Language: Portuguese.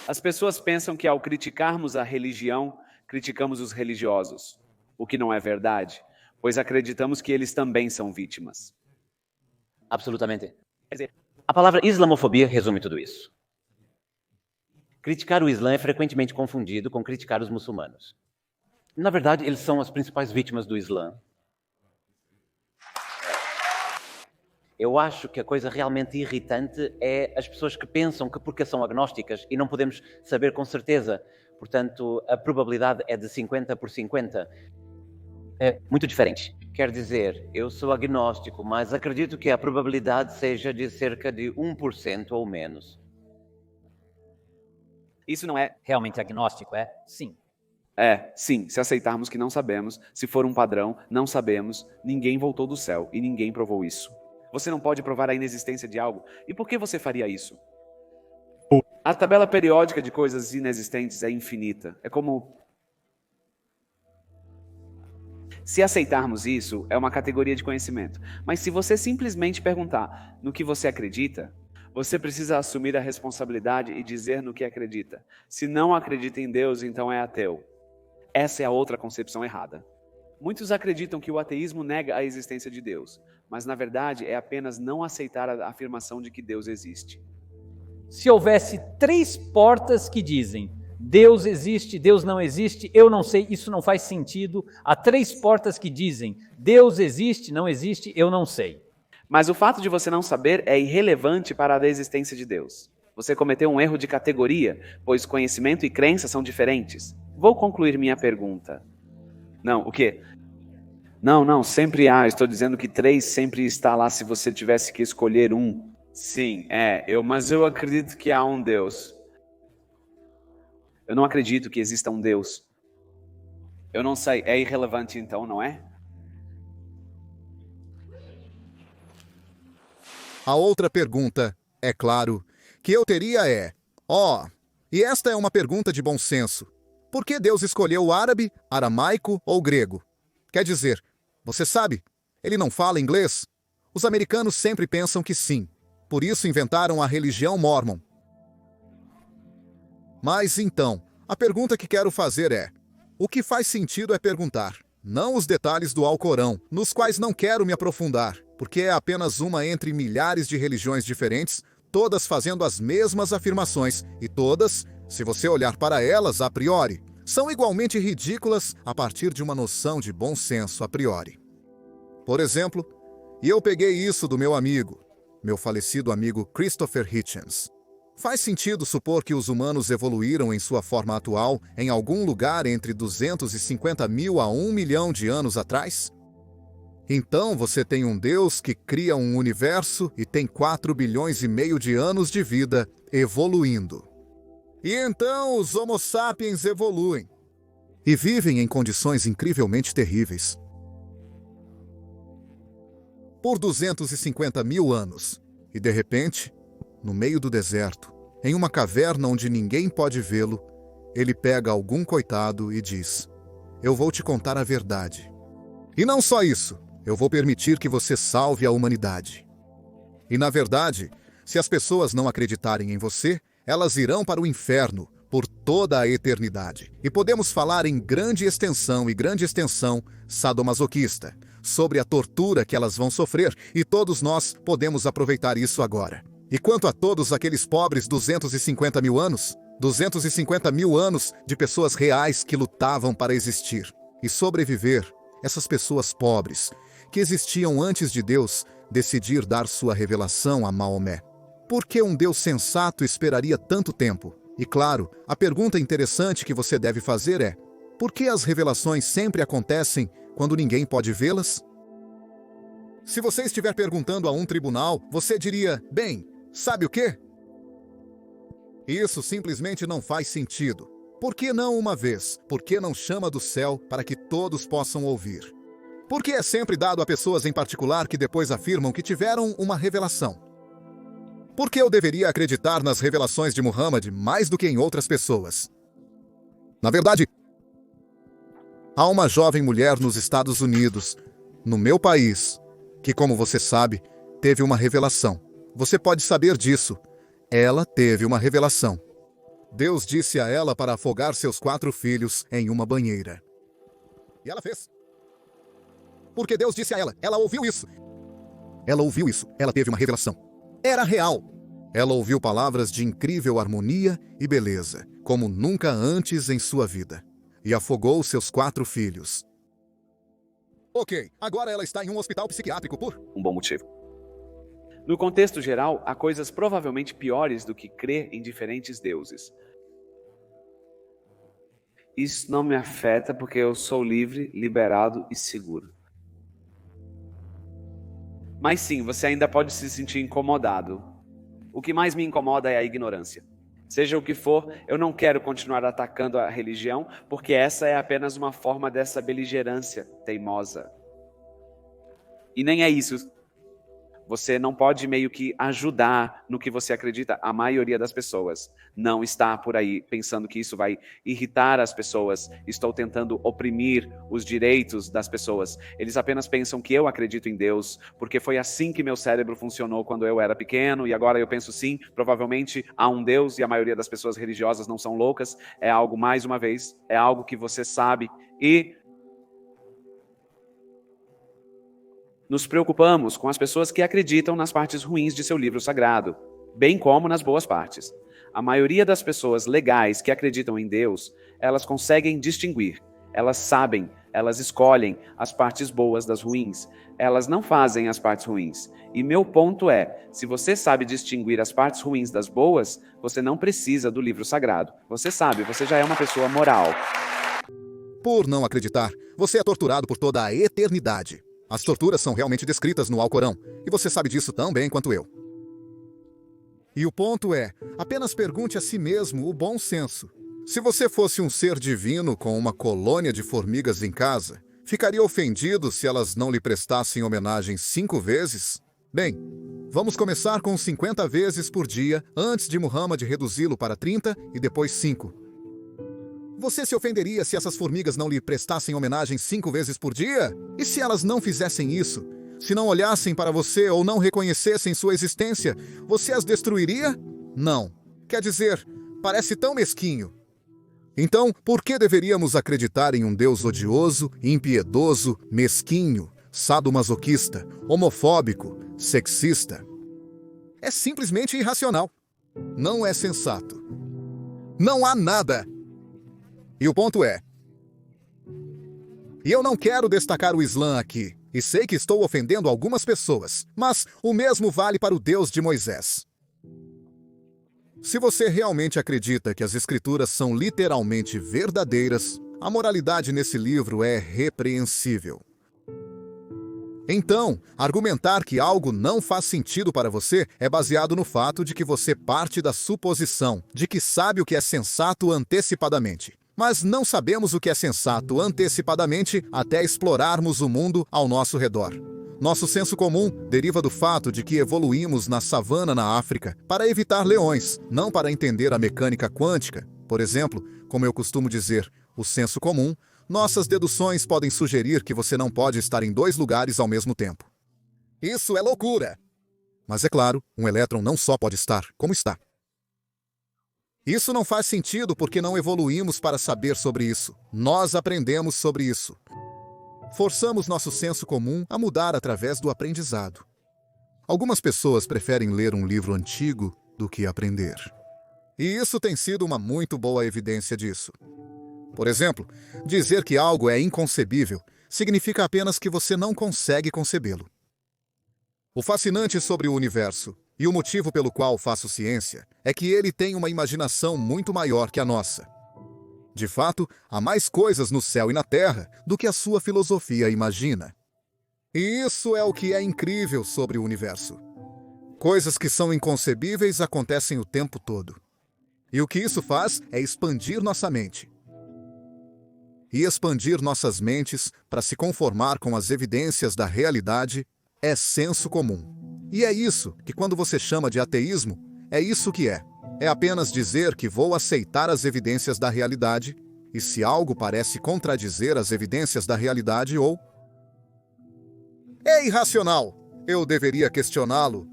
As pessoas pensam que ao criticarmos a religião, criticamos os religiosos, o que não é verdade, pois acreditamos que eles também são vítimas. Absolutamente. Quer dizer, a palavra islamofobia resume tudo isso. Criticar o Islã é frequentemente confundido com criticar os muçulmanos. Na verdade, eles são as principais vítimas do Islã. Eu acho que a coisa realmente irritante é as pessoas que pensam que porque são agnósticas e não podemos saber com certeza, portanto, a probabilidade é de 50 por 50. É muito diferente. Quer dizer, eu sou agnóstico, mas acredito que a probabilidade seja de cerca de 1% ou menos. Isso não é... Realmente agnóstico, é? Sim. Sim, se aceitarmos que não sabemos, se for um padrão, não sabemos, ninguém voltou do céu e ninguém provou isso. Você não pode provar a inexistência de algo. E por que você faria isso? A tabela periódica de coisas inexistentes é infinita. É como... Se aceitarmos isso, é uma categoria de conhecimento. Mas se você simplesmente perguntar no que você acredita, você precisa assumir a responsabilidade e dizer no que acredita. Se não acredita em Deus, então é ateu. Essa é a outra concepção errada. Muitos acreditam que o ateísmo nega a existência de Deus, mas na verdade é apenas não aceitar a afirmação de que Deus existe. Se houvesse 3 portas que dizem Deus existe, Deus não existe, eu não sei, isso não faz sentido. Há 3 portas que dizem Deus existe, não existe, eu não sei. Mas o fato de você não saber é irrelevante para a existência de Deus. Você cometeu um erro de categoria, pois conhecimento e crença são diferentes. Vou concluir minha pergunta. Não, o quê? Não, sempre há. Estou dizendo que 3 sempre está lá se você tivesse que escolher um. Sim, mas eu acredito que há um Deus. Eu não acredito que exista um Deus. Eu não sei, é irrelevante então, não é? A outra pergunta, é claro, que eu teria é... e esta é uma pergunta de bom senso. Por que Deus escolheu o árabe, aramaico ou grego? Quer dizer, você sabe, ele não fala inglês? Os americanos sempre pensam que sim. Por isso inventaram a religião mórmon. Mas então, a pergunta que quero fazer é... O que faz sentido é perguntar, não os detalhes do Alcorão, nos quais não quero me aprofundar, porque é apenas uma entre milhares de religiões diferentes, todas fazendo as mesmas afirmações, e todas, se você olhar para elas a priori, são igualmente ridículas a partir de uma noção de bom senso a priori. Por exemplo, e eu peguei isso do meu amigo, meu falecido amigo Christopher Hitchens. Faz sentido supor que os humanos evoluíram em sua forma atual em algum lugar entre 250 mil a 1 milhão de anos atrás? Então você tem um Deus que cria um universo e tem 4 bilhões e meio de anos de vida evoluindo. E então os Homo sapiens evoluem e vivem em condições incrivelmente terríveis. Por 250 mil anos, e de repente, no meio do deserto, em uma caverna onde ninguém pode vê-lo, ele pega algum coitado e diz: eu vou te contar a verdade. E não só isso, eu vou permitir que você salve a humanidade. E na verdade, se as pessoas não acreditarem em você, elas irão para o inferno por toda a eternidade. E podemos falar em grande extensão sadomasoquista, sobre a tortura que elas vão sofrer, e todos nós podemos aproveitar isso agora. E quanto a todos aqueles pobres 250 mil anos? 250 mil anos de pessoas reais que lutavam para existir e sobreviver, essas pessoas pobres, que existiam antes de Deus decidir dar sua revelação a Maomé. Por que um Deus sensato esperaria tanto tempo? E claro, a pergunta interessante que você deve fazer é: por que as revelações sempre acontecem quando ninguém pode vê-las? Se você estiver perguntando a um tribunal, você diria: bem, sabe o quê? Isso simplesmente não faz sentido. Por que não uma vez? Por que não chama do céu para que todos possam ouvir? Por que é sempre dado a pessoas em particular que depois afirmam que tiveram uma revelação? Por que eu deveria acreditar nas revelações de Muhammad mais do que em outras pessoas? Na verdade, há uma jovem mulher nos Estados Unidos, no meu país, que, como você sabe, teve uma revelação. Você pode saber disso. Ela teve uma revelação. Deus disse a ela para afogar seus 4 filhos em uma banheira. E ela fez. Porque Deus disse a ela, ela ouviu isso. Ela ouviu isso, ela teve uma revelação. Era real. Ela ouviu palavras de incrível harmonia e beleza, como nunca antes em sua vida. E afogou seus 4 filhos. Ok, agora ela está em um hospital psiquiátrico por um bom motivo. No contexto geral, há coisas provavelmente piores do que crer em diferentes deuses. Isso não me afeta porque eu sou livre, liberado e seguro. Mas sim, você ainda pode se sentir incomodado. O que mais me incomoda é a ignorância. Seja o que for, eu não quero continuar atacando a religião, porque essa é apenas uma forma dessa beligerância teimosa. E nem é isso. Você não pode meio que ajudar no que você acredita. A maioria das pessoas não está por aí pensando que isso vai irritar as pessoas. Estou tentando oprimir os direitos das pessoas. Eles apenas pensam que eu acredito em Deus, porque foi assim que meu cérebro funcionou quando eu era pequeno, e agora eu penso sim, provavelmente há um Deus, e a maioria das pessoas religiosas não são loucas. É algo, mais uma vez, é algo que você sabe e nos preocupamos com as pessoas que acreditam nas partes ruins de seu livro sagrado, bem como nas boas partes. A maioria das pessoas legais que acreditam em Deus, elas conseguem distinguir, elas sabem, elas escolhem as partes boas das ruins, elas não fazem as partes ruins. E meu ponto é, se você sabe distinguir as partes ruins das boas, você não precisa do livro sagrado. Você sabe, você já é uma pessoa moral. Por não acreditar, você é torturado por toda a eternidade. As torturas são realmente descritas no Alcorão, e você sabe disso tão bem quanto eu. E o ponto é, apenas pergunte a si mesmo o bom senso. Se você fosse um ser divino com uma colônia de formigas em casa, ficaria ofendido se elas não lhe prestassem homenagem 5 vezes? Bem, vamos começar com 50 vezes por dia, antes de Muhammad reduzi-lo para 30 e depois 5. Você se ofenderia se essas formigas não lhe prestassem homenagem 5 vezes por dia? E se elas não fizessem isso? Se não olhassem para você ou não reconhecessem sua existência, você as destruiria? Não. Quer dizer, parece tão mesquinho. Então, por que deveríamos acreditar em um Deus odioso, impiedoso, mesquinho, sadomasoquista, homofóbico, sexista? É simplesmente irracional. Não é sensato. Não há nada. E o ponto é, e eu não quero destacar o Islã aqui, e sei que estou ofendendo algumas pessoas, mas o mesmo vale para o Deus de Moisés. Se você realmente acredita que as escrituras são literalmente verdadeiras, a moralidade nesse livro é repreensível. Então, argumentar que algo não faz sentido para você é baseado no fato de que você parte da suposição de que sabe o que é sensato antecipadamente. Mas não sabemos o que é sensato antecipadamente até explorarmos o mundo ao nosso redor. Nosso senso comum deriva do fato de que evoluímos na savana na África para evitar leões, não para entender a mecânica quântica. Por exemplo, como eu costumo dizer, o senso comum, nossas deduções podem sugerir que você não pode estar em 2 lugares ao mesmo tempo. Isso é loucura! Mas é claro, um elétron não só pode estar, como está. Isso não faz sentido porque não evoluímos para saber sobre isso. Nós aprendemos sobre isso. Forçamos nosso senso comum a mudar através do aprendizado. Algumas pessoas preferem ler um livro antigo do que aprender. E isso tem sido uma muito boa evidência disso. Por exemplo, dizer que algo é inconcebível significa apenas que você não consegue concebê-lo. O fascinante sobre o universo, e o motivo pelo qual faço ciência, é que ele tem uma imaginação muito maior que a nossa. De fato, há mais coisas no céu e na terra do que a sua filosofia imagina. E isso é o que é incrível sobre o universo. Coisas que são inconcebíveis acontecem o tempo todo. E o que isso faz é expandir nossa mente. E expandir nossas mentes para se conformar com as evidências da realidade é senso comum. E é isso que, quando você chama de ateísmo, é isso que é. É apenas dizer que vou aceitar as evidências da realidade, e se algo parece contradizer as evidências da realidade ou é irracional, eu deveria questioná-lo